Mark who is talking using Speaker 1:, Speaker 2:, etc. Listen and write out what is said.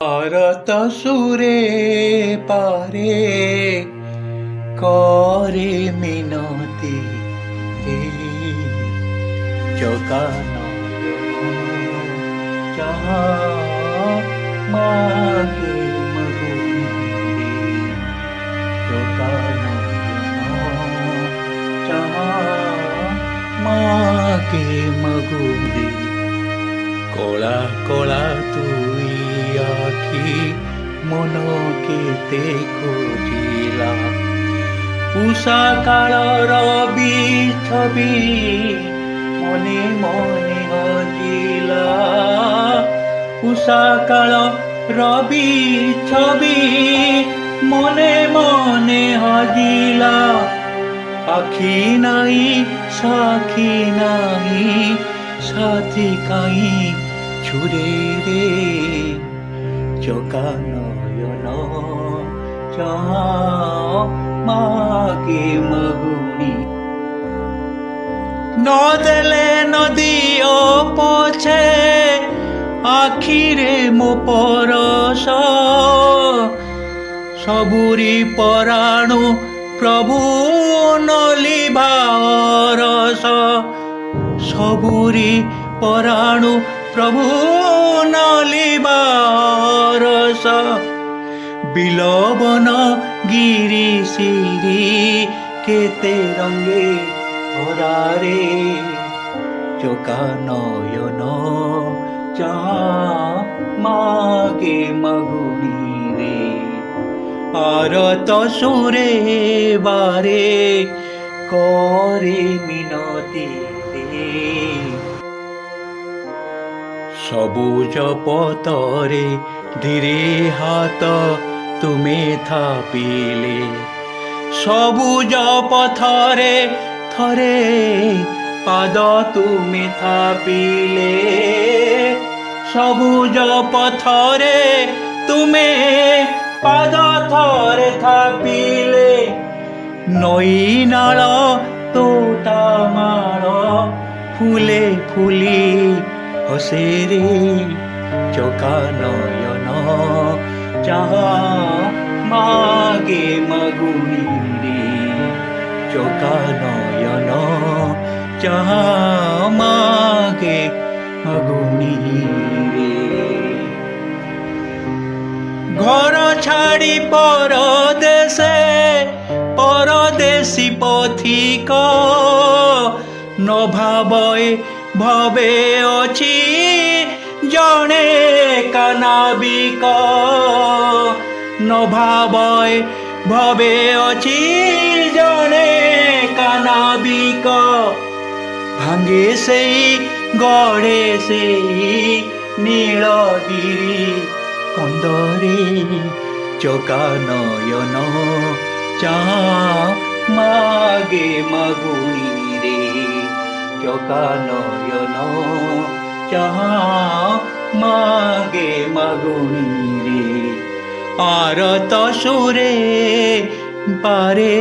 Speaker 1: ভারত সুরে পারে করে মিনতি হে জগানয়ন যাহা মাগে মগুনি জগানয়ন যাহা মাগে মগুনি কলা কলা তুই আখি মন কেতে খোঁজিলা উষা কাଳର ছবি মনে মনে হজিলা উষা কাଳର ছবি মনে মনে হজিলা আখি নাই সাক্ষী নাই সাথী কাই ছুরে রে জগানয়ন যাহা মাগে মগুনি নদেলে নদীও পছে আখিরে মো পরশ সবুরি পরাণু প্রভু নলিভা রস সবুরি পরাণু প্রভু নলিভা রস বিলবন গিরি সিরি কেতে রঙ্গে ভরারে জগানয়ন যাহা মাগে মগুনি রে আরত সুরে বারে করে মিনতি রে সবুজ পতরে ধীরে হাত তুমে থাপিলে সবুজ পথরে থরে পাদ তুমে থাপিলে সবুজ পথরে তুমে পাদ থরে থাপিলে নଈ ନାଳ ତୋଟା ମାଳ ফুলে ফুলি হসেরে জগানয়ন যাহা মাগে মগুনি রে জগানয়ন যাহা মাগে মগুনি রে ঘর ছাড়ি পরদেশে পরদেশী পথিক ন ভাবয়ে ভবে অছি জনে কানাবিক ন ভাবয়ে ভবে অছি জনে কানাবিক ভাঙ্গে সেই গড়ে সেই নীলগিরি কন্দরে জগানয়ন যাহা মাগে মগুনি রে জগানয়ন যাহা মাগে মগুনি রে আরত সুরে পারে।